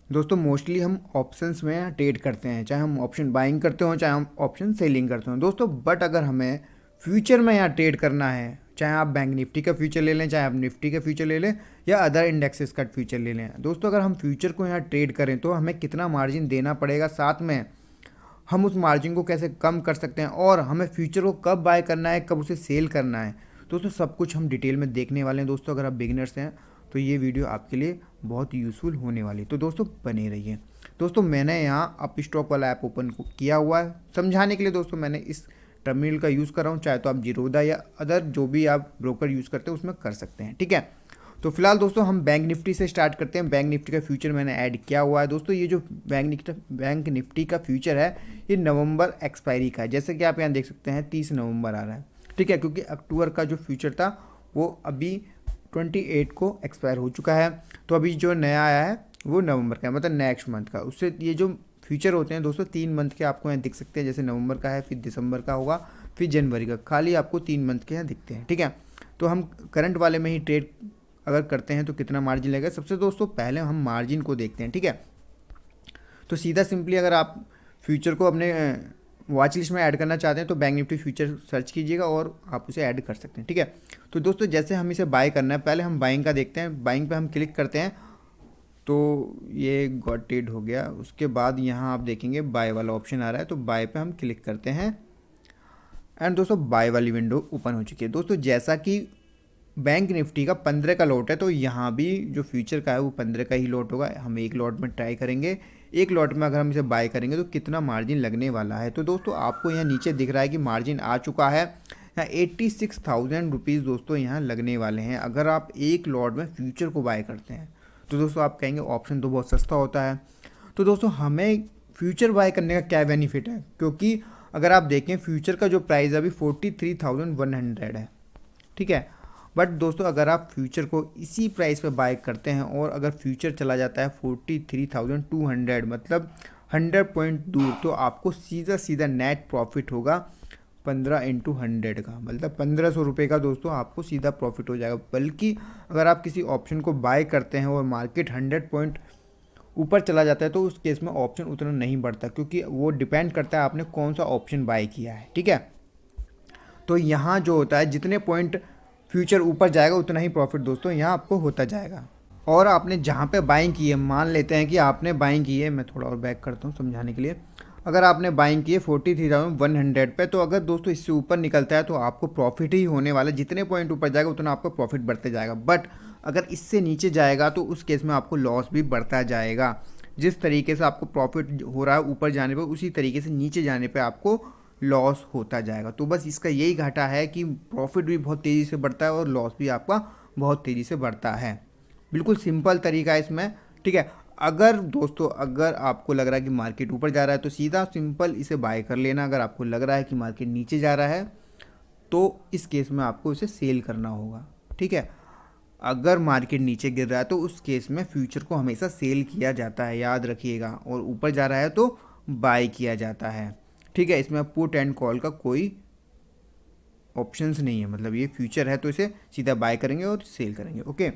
दोस्तों मोस्टली हम ऑप्शंस में ट्रेड करते हैं, चाहे हम ऑप्शन बाइंग करते हो चाहे हम ऑप्शन सेलिंग करते हो दोस्तों। बट अगर हमें फ्यूचर में यहाँ ट्रेड करना है, चाहे आप बैंक निफ्टी का फ्यूचर ले लें, चाहे आप निफ्टी का फ्यूचर ले लें या अदर इंडेक्सेस का फ्यूचर ले लें दोस्तों, अगर हम फ्यूचर को यहाँ ट्रेड करें तो हमें कितना मार्जिन देना पड़ेगा, साथ में हम उस मार्जिन को कैसे कम कर सकते हैं, और हमें फ्यूचर को कब बाय करना है, कब उसे सेल करना है दोस्तों, सब कुछ हम डिटेल में देखने वाले हैं दोस्तों। अगर आप बिगिनर्स हैं तो ये वीडियो आपके लिए बहुत यूज़फुल होने वाली है, तो दोस्तों बने रहिए। दोस्तों मैंने यहाँ अप स्टॉक वाला ऐप ओपन किया हुआ है समझाने के लिए दोस्तों। मैंने इस टर्मिनल का यूज़ कर रहा हूँ, चाहे तो आप जीरोधा या अदर जो भी आप ब्रोकर यूज़ करते हैं उसमें कर सकते हैं, ठीक है। तो फिलहाल दोस्तों हम बैंक निफ्टी से स्टार्ट करते हैं। बैंक निफ्टी का फ्यूचर मैंने ऐड किया हुआ है दोस्तों। ये जो बैंक निफ्टी का फ्यूचर है ये नवंबर एक्सपायरी का है, जैसे कि आप यहाँ देख सकते हैं 30 नवंबर आ रहा है, ठीक है, क्योंकि अक्टूबर का जो फ्यूचर था वो अभी 28 को एक्सपायर हो चुका है। तो अभी जो नया आया है वो नवंबर का है, मतलब नेक्स्ट मंथ का। उससे ये जो फ्यूचर होते हैं दोस्तों 3 मंथ के आपको यहाँ दिख सकते हैं, जैसे नवंबर का है, फिर दिसंबर का होगा, फिर जनवरी का, खाली आपको 3 मंथ के यहाँ दिखते हैं, ठीक है। तो हम करंट वाले में ही ट्रेड अगर करते हैं तो कितना मार्जिन लगेगा, सबसे दोस्तों पहले हम मार्जिन को देखते हैं, ठीक है। तो सीधा सिंपली अगर आप फ्यूचर को अपने वॉच लिस्ट में ऐड करना चाहते हैं तो बैंक निफ्टी फ्यूचर सर्च कीजिएगा और आप उसे ऐड कर सकते हैं, ठीक है। तो दोस्तों जैसे हम इसे बाय करना है, पहले हम बाइंग का देखते हैं। बाइंग पे हम क्लिक करते हैं तो ये गॉट ट्रेड हो गया। उसके बाद यहाँ आप देखेंगे बाय वाला ऑप्शन आ रहा है, तो बाय पे हम क्लिक करते हैं एंड दोस्तों बाय वाली विंडो ओपन हो चुकी है दोस्तों। जैसा कि बैंक निफ्टी का 15 का लॉट है तो यहाँ भी जो फ्यूचर का है वो 15 का ही लॉट होगा। हम एक लॉट में ट्राई करेंगे, एक लॉट में अगर हम इसे बाय करेंगे तो कितना मार्जिन लगने वाला है। तो दोस्तों आपको यहाँ नीचे दिख रहा है कि मार्जिन आ चुका है, यहाँ 86,000 रुपीज़ दोस्तों यहाँ लगने वाले हैं अगर आप एक लॉट में फ्यूचर को बाय करते हैं। तो दोस्तों आप कहेंगे ऑप्शन तो बहुत सस्ता होता है, तो दोस्तों हमें फ्यूचर बाय करने का क्या बेनिफिट है, क्योंकि अगर आप देखें फ्यूचर का जो प्राइस है अभी 43,100 है, ठीक है। बट दोस्तों अगर आप फ्यूचर को इसी प्राइस पे बाय करते हैं और अगर फ्यूचर चला जाता है 43,200 मतलब 100 पॉइंट दूर, तो आपको सीधा सीधा नेट प्रॉफिट होगा 15 इंटू 100 का, मतलब 1500 रुपये का दोस्तों आपको सीधा प्रॉफिट हो जाएगा। बल्कि अगर आप किसी ऑप्शन को बाय करते हैं और मार्केट 100 पॉइंट ऊपर चला जाता है तो उस केस में ऑप्शन उतना नहीं बढ़ता, क्योंकि वो डिपेंड करता है आपने कौन सा ऑप्शन बाय किया है, ठीक है। तो यहाँ जो होता है जितने पॉइंट फ्यूचर ऊपर जाएगा उतना ही प्रॉफिट दोस्तों यहाँ आपको होता जाएगा। और आपने जहाँ पे बाइंग की है, मान लेते हैं कि आपने बाइंग की है, मैं थोड़ा और बैक करता हूँ समझाने के लिए। अगर आपने बाइंग की है 43,100 पे, तो अगर दोस्तों इससे ऊपर निकलता है तो आपको प्रॉफिट ही होने वाला है। जितने पॉइंट ऊपर जाएगा उतना आपका प्रॉफिट बढ़ते जाएगा। बट अगर इससे नीचे जाएगा तो उस केस में आपको लॉस भी बढ़ता जाएगा। जिस तरीके से आपको प्रॉफिट हो रहा है ऊपर जाने पर, उसी तरीके से नीचे जाने पर आपको लॉस होता जाएगा। तो बस इसका यही घाटा है कि प्रॉफिट भी बहुत तेज़ी से बढ़ता है और लॉस भी आपका बहुत तेज़ी से बढ़ता है। बिल्कुल सिंपल तरीका है इसमें, ठीक है। अगर दोस्तों अगर आपको लग रहा है कि मार्केट ऊपर जा रहा है तो सीधा सिंपल इसे बाय कर लेना। अगर आपको लग रहा है कि मार्केट नीचे जा रहा है तो इस केस में आपको इसे सेल करना होगा, ठीक है। अगर मार्केट नीचे गिर रहा है तो उस केस में फ्यूचर को हमेशा सेल किया जाता है, याद रखिएगा, और ऊपर जा रहा है तो बाय किया जाता है, ठीक है। इसमें पुट एंड कॉल का कोई ऑप्शंस नहीं है, मतलब ये फ्यूचर है तो इसे सीधा बाय करेंगे और सेल करेंगे, ओके।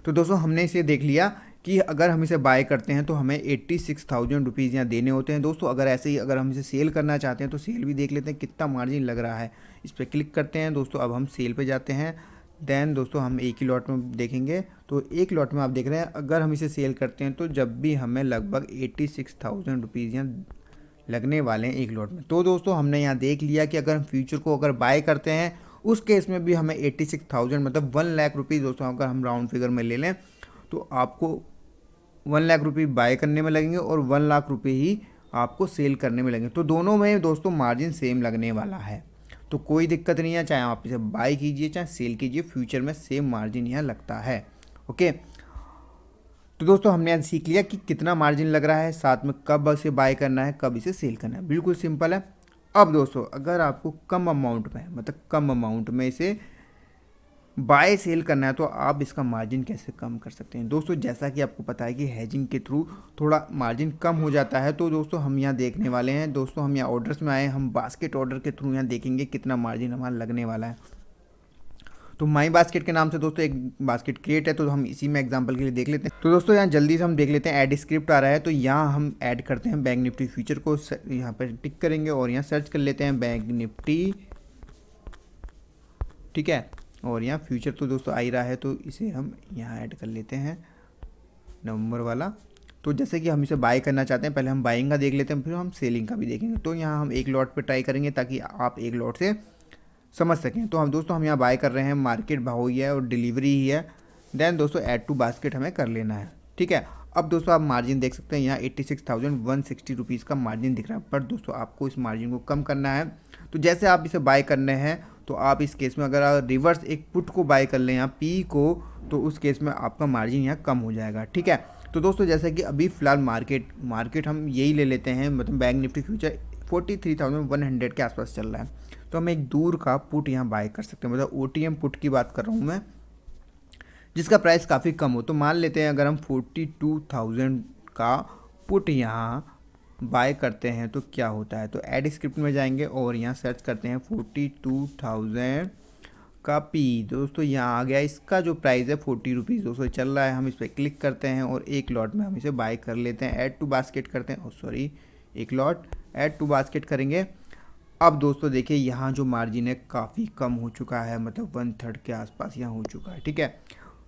तो दोस्तों हमने इसे देख लिया कि अगर हम इसे बाय करते हैं तो हमें 86,000 रुपीज़ यहाँ देने होते हैं दोस्तों। अगर ऐसे ही अगर हम इसे सेल करना चाहते हैं तो सेल भी देख लेते हैं कितना मार्जिन लग रहा है। इस पर क्लिक करते हैं दोस्तों। अब हम सेल पे जाते हैं। देन दोस्तों हम एक ही लॉट में देखेंगे, तो एक लॉट में आप देख रहे हैं अगर हम इसे सेल करते हैं तो जब भी हमें लगभग 86,000 रुपीज़ यहाँ लगने वाले हैं एक लॉट में। तो दोस्तों हमने यहाँ देख लिया कि अगर हम फ्यूचर को अगर बाय करते हैं उस केस में भी हमें 86,000 मतलब 1 लाख रुपीज़ दोस्तों अगर हम राउंड फिगर में ले लें तो आपको 1 लाख रुपये बाय करने में लगेंगे और 1 लाख रुपये ही आपको सेल करने में लगेंगे। तो दोनों में दोस्तों मार्जिन सेम लगने वाला है, तो कोई दिक्कत नहीं है, चाहे आप इसे बाय कीजिए चाहे सेल कीजिए, फ्यूचर में सेम मार्जिन यहाँ लगता है, ओके। तो दोस्तों हमने आज सीख लिया कि कितना मार्जिन लग रहा है, साथ में कब इसे बाय करना है, कब इसे सेल करना है, बिल्कुल सिंपल है। अब दोस्तों अगर आपको कम अमाउंट में, मतलब कम अमाउंट में इसे बाय सेल करना है तो आप इसका मार्जिन कैसे कम कर सकते हैं दोस्तों। जैसा कि आपको पता है कि हेजिंग के थ्रू थोड़ा मार्जिन कम हो जाता है, तो दोस्तों हम यहाँ देखने वाले हैं। दोस्तों हम यहाँ ऑर्डर्स में आए, हम बास्केट ऑर्डर के थ्रू यहाँ देखेंगे कितना मार्जिन हमारा लगने वाला है। तो माई बास्केट के नाम से दोस्तों एक बास्केट क्रिएट है, तो हम इसी में एग्जांपल के लिए देख लेते हैं। तो दोस्तों यहाँ जल्दी से हम देख लेते हैं, ऐड स्क्रिप्ट आ रहा है, तो यहाँ हम ऐड करते हैं बैंक निफ्टी फ्यूचर को, यहाँ पर टिक करेंगे और यहाँ सर्च कर लेते हैं बैंक निफ्टी, ठीक है। और यहाँ फ्यूचर तो दोस्तों आ ही रहा है, तो इसे हम यहाँ ऐड कर लेते हैं नवंबर वाला। तो जैसे कि हम इसे बाय करना चाहते हैं, पहले हम बाइंग का देख लेते हैं, फिर हम सेलिंग का भी देखेंगे। तो यहाँ हम एक लॉट पे ट्राई करेंगे ताकि आप एक लॉट से समझ सकें। तो हम दोस्तों हम यहाँ बाय कर रहे हैं, मार्केट भाव ही है और डिलीवरी ही है। देन दोस्तों ऐड टू बास्केट हमें कर लेना है, ठीक है। अब दोस्तों आप मार्जिन देख सकते हैं, यहाँ 86,160 रुपीज़ का मार्जिन दिख रहा है, पर दोस्तों आपको इस मार्जिन को कम करना है। तो जैसे आप इसे बाय करने हैं, तो आप इस केस में अगर आप रिवर्स एक पुट को बाय कर लें यहाँ पी को, तो उस केस में आपका मार्जिन यहाँ कम हो जाएगा, ठीक है। तो दोस्तों जैसे कि अभी फ़िलहाल मार्केट हम यही ले लेते हैं, मतलब बैंक निफ्टी फ्यूचर 43,100 के आसपास चल रहा है, तो हम एक दूर का पुट यहाँ बाय कर सकते हैं, मतलब OTM पुट की बात कर रहा हूँ मैं, जिसका प्राइस काफ़ी कम हो। तो मान लेते हैं अगर हम 42,000 का पुट यहाँ बाय करते हैं तो क्या होता है। तो ऐड स्क्रिप्ट में जाएंगे और यहाँ सर्च करते हैं 42,000 का पी। दोस्तों यहाँ आ गया, इसका जो प्राइस है 40 रुपीज़ दोस्तों चल रहा है। हम इस पर क्लिक करते हैं और एक लॉट में हम इसे बाय कर लेते हैं, ऐड टू बास्केट करते हैं, एक लॉट ऐड टू बास्केट करेंगे। अब दोस्तों देखिए यहाँ जो मार्जिन है काफ़ी कम हो चुका है, मतलब 1/3 के आसपास यहाँ हो चुका है, ठीक है।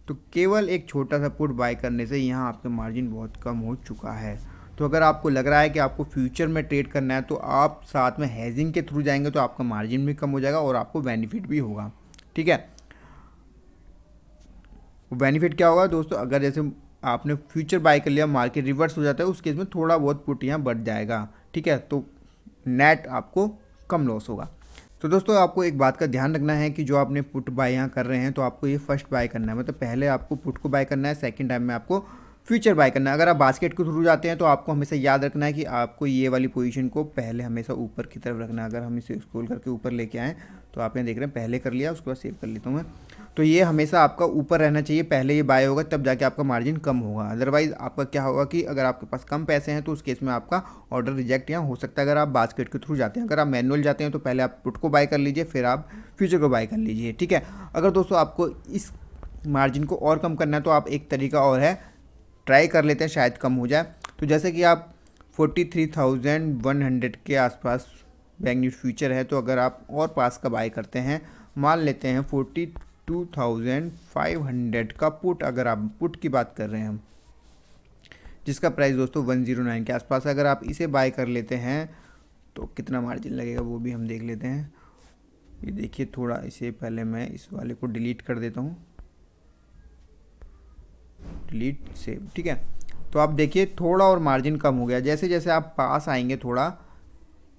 तो केवल एक छोटा सा पुट बाय करने से यहाँ आपका मार्जिन बहुत कम हो चुका है। तो अगर आपको लग रहा है कि आपको फ्यूचर में ट्रेड करना है, तो आप साथ में हेजिंग के थ्रू जाएंगे, तो आपका मार्जिन भी कम हो जाएगा और आपको बेनिफिट भी होगा, ठीक है। बेनिफिट क्या होगा दोस्तों, अगर जैसे आपने फ्यूचर बाय कर लिया, मार्केट रिवर्स हो जाता है, उस केस में थोड़ा बहुत पुट यहाँ बढ़ जाएगा, ठीक है। तो नेट आपको कम लॉस होगा। तो दोस्तों आपको एक बात का ध्यान रखना है कि जो आपने पुट बाय यहाँ कर रहे हैं, तो आपको ये फर्स्ट बाय करना है, मतलब पहले आपको पुट को बाय करना है, सेकंड टाइम में आपको फ्यूचर बाय करना है। अगर आप बास्केट के थ्रू जाते हैं, तो आपको हमेशा याद रखना है कि आपको ये वाली पोजीशन को पहले हमेशा ऊपर की तरफ रखना है। अगर हम इसे स्क्रॉल करके ऊपर लेके आएँ, तो आप यहाँ देख रहे हैं पहले कर लिया, उसके बाद सेव कर लेता हूँ मैं। तो ये हमेशा आपका ऊपर रहना चाहिए, पहले ये बाय होगा तब जाके आपका मार्जिन कम होगा। अदरवाइज़ आपका क्या होगा कि अगर आपके पास कम पैसे हैं, तो उस केस में आपका ऑर्डर रिजेक्ट यहाँ हो सकता है, अगर आप बास्केट के थ्रू जाते हैं। अगर आप मैनुअल जाते हैं, तो पहले आप पुट को बाय कर लीजिए, फिर आप फ्यूचर को बाय कर लीजिए, ठीक है। अगर दोस्तों आपको इस मार्जिन को और कम करना है, तो आप एक तरीका और है, ट्राई कर लेते हैं, शायद कम हो जाए। तो जैसे कि आप 43,100 के आसपास बैंक निफ्टी फ्यूचर है, तो अगर आप और पास का बाय करते हैं, मान लेते हैं 42,500 का पुट, अगर आप पुट की बात कर रहे हैं हम, जिसका प्राइस दोस्तों 109 के आसपास, अगर आप इसे बाय कर लेते हैं तो कितना मार्जिन लगेगा वो भी हम देख लेते हैं। ये देखिए, थोड़ा इसे पहले मैं इस वाले को डिलीट कर देता हूँ, डिलीट सेव, ठीक है। तो आप देखिए थोड़ा और मार्जिन कम हो गया, जैसे जैसे आप पास आएंगे थोड़ा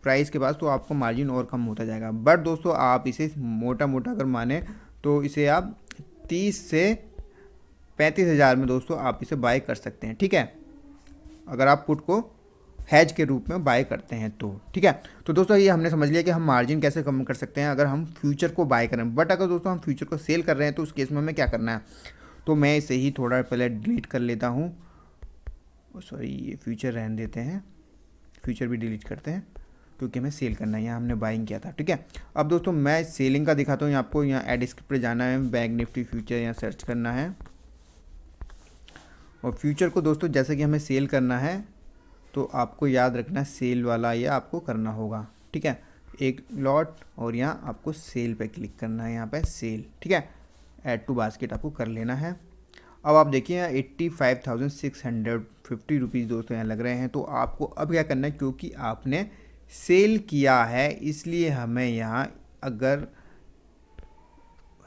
प्राइस के पास, तो आपको मार्जिन और कम होता जाएगा। बट दोस्तों आप इसे मोटा मोटा अगर माने, तो इसे आप 30 से 35 हज़ार में दोस्तों आप इसे बाय कर सकते हैं, ठीक है, अगर आप पुट को हैज के रूप में बाय करते हैं तो, ठीक है। तो दोस्तों ये हमने समझ लिया कि हम मार्जिन कैसे कम कर सकते हैं अगर हम फ्यूचर को बाय करें। बट अगर दोस्तों हम फ्यूचर को सेल कर रहे हैं, तो उस केस में हमें क्या करना है, तो मैं इसे ही थोड़ा पहले डिलीट कर लेता हूँ, सॉरी ये फ्यूचर रहने देते हैं, फ्यूचर भी डिलीट करते हैं, क्योंकि हमें सेल करना है, यहाँ हमने बाइंग किया था, ठीक है। अब दोस्तों मैं सेलिंग का दिखाता हूँ आपको, यहाँ ऐड स्क्रिप्ट पे जाना है, बैंक निफ्टी फ्यूचर यहाँ सर्च करना है, और फ्यूचर को दोस्तों जैसे कि हमें सेल करना है, तो आपको याद रखना सेल वाला ये आपको करना होगा, ठीक है। एक लॉट और यहाँ आपको सेल पे क्लिक करना है, यहाँ पे सेल, ठीक है, ऐड टू बास्केट आपको कर लेना है। अब आप देखिए यहाँ 85,650 रुपीज़ दोस्तों यहाँ लग रहे हैं। तो आपको अब क्या करना है, क्योंकि आपने सेल किया है, इसलिए हमें यहाँ अगर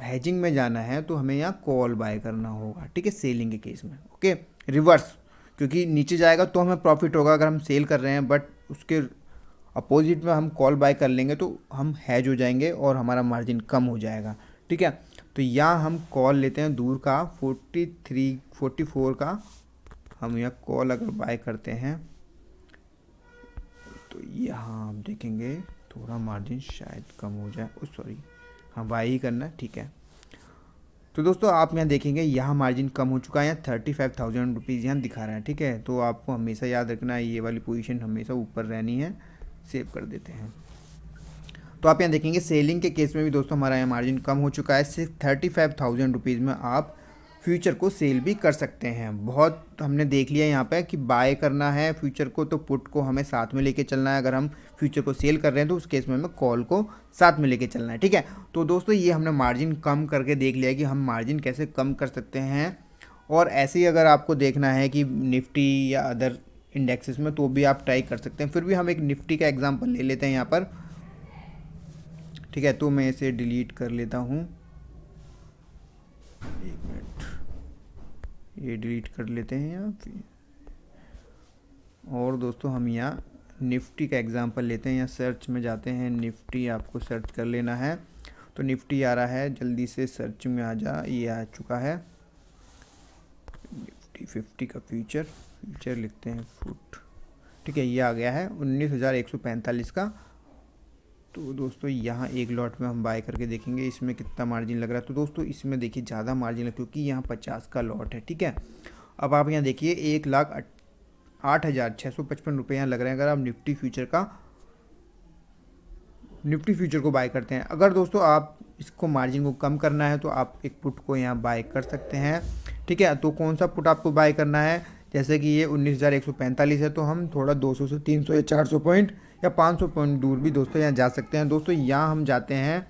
हेजिंग में जाना है, तो हमें यहाँ कॉल बाय करना होगा, ठीक है, सेलिंग के केस में, ओके, रिवर्स, क्योंकि नीचे जाएगा तो हमें प्रॉफिट होगा अगर हम सेल कर रहे हैं, बट उसके अपोजिट में हम कॉल बाय कर लेंगे तो हम हैज हो जाएंगे और हमारा मार्जिन कम हो जाएगा, ठीक है। तो यहाँ हम कॉल लेते हैं दूर का 44 का, हम यहाँ कॉल अगर बाय करते हैं, तो यहाँ आप देखेंगे थोड़ा मार्जिन शायद कम हो जाए, सॉरी हाँ बाय ही करना है, ठीक है। तो दोस्तों आप यहाँ देखेंगे यहाँ मार्जिन कम हो चुका है, यहाँ 35,000 रुपीज़ यहाँ दिखा रहा है, ठीक है। तो आपको हमेशा याद रखना है, ये वाली पोजीशन हमेशा ऊपर रहनी है, सेव कर देते हैं। तो तो आप यहाँ देखेंगे सेलिंग के केस में भी दोस्तों हमारा यहाँ मार्जिन कम हो चुका है। सिर्फ 35,000 रुपीज़ में आप फ्यूचर को सेल भी कर सकते हैं। बहुत हमने देख लिया यहाँ पे कि बाय करना है फ्यूचर को तो पुट को हमें साथ में लेके चलना है। अगर हम फ्यूचर को सेल कर रहे हैं तो उस केस में हमें कॉल को साथ में लेके चलना है, ठीक है। तो दोस्तों ये हमने मार्जिन कम करके देख लिया कि हम मार्जिन कैसे कम कर सकते हैं। और ऐसे ही अगर आपको देखना है कि निफ्टी या अदर इंडेक्सेस में, तो भी आप ट्राई कर सकते हैं। फिर भी हम एक निफ्टी का एग्जांपल ले लेते हैं यहाँ पर, ठीक है। तो मैं इसे डिलीट कर लेता हूँ, एक मिनट, ये डिलीट कर लेते हैं यहाँ। और दोस्तों हम यहाँ निफ्टी का एग्जांपल लेते हैं। यहाँ सर्च में जाते हैं, निफ्टी आपको सर्च कर लेना है। तो निफ्टी आ रहा है, जल्दी से सर्च में आ जा, ये आ चुका है। निफ्टी 50 का फ्यूचर लिखते हैं फुट, ठीक है, ये आ गया है 19,145 का। तो दोस्तों यहाँ एक लॉट में हम बाय करके देखेंगे इसमें कितना मार्जिन लग रहा है। तो दोस्तों इसमें देखिए ज़्यादा मार्जिन है क्योंकि यहाँ 50 का लॉट है, ठीक है। अब आप यहाँ देखिए 1,08,655 रुपये यहाँ लग रहे हैं अगर आप निफ्टी फ्यूचर को बाय करते हैं। अगर दोस्तों आप इसको मार्जिन को कम करना है तो आप एक पुट को यहाँ बाय कर सकते हैं, ठीक है। तो कौन सा पुट आपको बाय करना है, जैसे कि ये 19,145 है तो हम थोड़ा 200 से 300 या 400 पॉइंट या 500 पॉइंट दूर भी दोस्तों यहाँ जा सकते हैं। दोस्तों यहाँ हम जाते हैं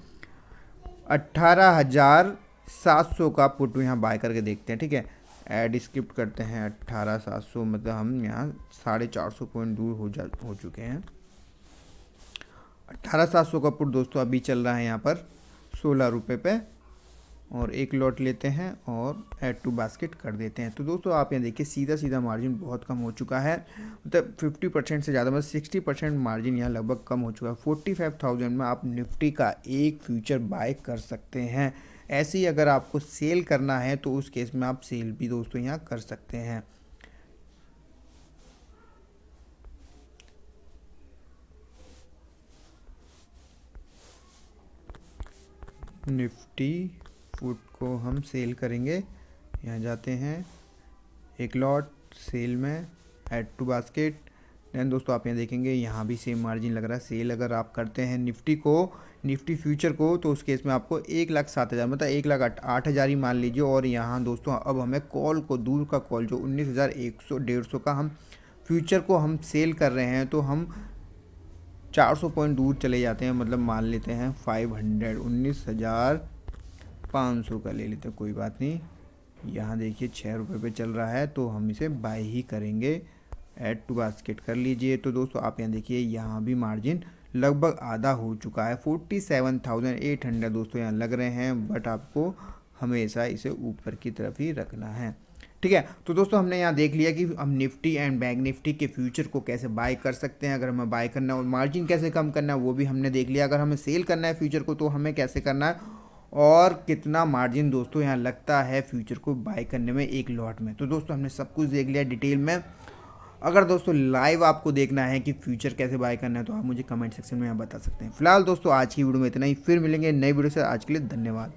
18,700 का पुट यहाँ बाय करके देखते हैं, ठीक है। ऐड स्किप करते हैं 18,700, मतलब हम यहाँ 450 पॉइंट दूर हो चुके हैं। 18,700 का पुट दोस्तों अभी चल रहा है यहाँ पर 16 रुपये पे, और एक लॉट लेते हैं और ऐड टू बास्केट कर देते हैं। तो दोस्तों आप यहाँ देखिए सीधा मार्जिन बहुत कम हो चुका है, मतलब 50% से ज़्यादा, मतलब 60% मार्जिन यहाँ लगभग कम हो चुका है। 45,000 में आप निफ्टी का एक फ्यूचर बाय कर सकते हैं। ऐसे ही अगर आपको सेल करना है तो उस केस में आप सेल भी दोस्तों यहाँ कर सकते हैं। निफ्टी फुट को हम सेल करेंगे, यहाँ जाते हैं एक लॉट सेल में, ऐड टू बास्केट। दैन दोस्तों आप यहाँ देखेंगे यहाँ भी सेम मार्जिन लग रहा है। सेल अगर आप करते हैं निफ्टी फ्यूचर को तो उस केस में आपको 1,07,000 मतलब 1,08,000 ही मान लीजिए। और यहाँ दोस्तों अब हमें कॉल को, दूर का कॉल जो 19,150 का हम फ्यूचर को हम सेल कर रहे हैं, तो हम 400 पॉइंट दूर चले जाते हैं, मतलब मान लेते हैं 19,500 का ले लेते हैं, कोई बात नहीं। यहाँ देखिए 6 रुपये पे चल रहा है तो हम इसे बाय ही करेंगे। ऐड टू बास्केट कर लीजिए। तो दोस्तों आप यहाँ देखिए यहाँ भी मार्जिन लगभग आधा हो चुका है। 47,800 दोस्तों यहाँ लग रहे हैं, बट आपको हमेशा इसे ऊपर की तरफ ही रखना है, ठीक है। तो दोस्तों हमने यहाँ देख लिया कि हम निफ्टी एंड बैंक निफ्टी के फ्यूचर को कैसे बाय कर सकते हैं। अगर हमें बाय करना है और मार्जिन कैसे कम करना है वो भी हमने देख लिया। अगर हमें सेल करना है फ्यूचर को तो हमें कैसे करना है और कितना मार्जिन दोस्तों यहाँ लगता है फ्यूचर को बाय करने में एक लॉट में। तो दोस्तों हमने सब कुछ देख लिया डिटेल में। अगर दोस्तों लाइव आपको देखना है कि फ्यूचर कैसे बाय करना है तो आप मुझे कमेंट सेक्शन में यहाँ बता सकते हैं। फिलहाल दोस्तों आज की वीडियो में इतना ही, फिर मिलेंगे नई वीडियो से। आज के लिए धन्यवाद।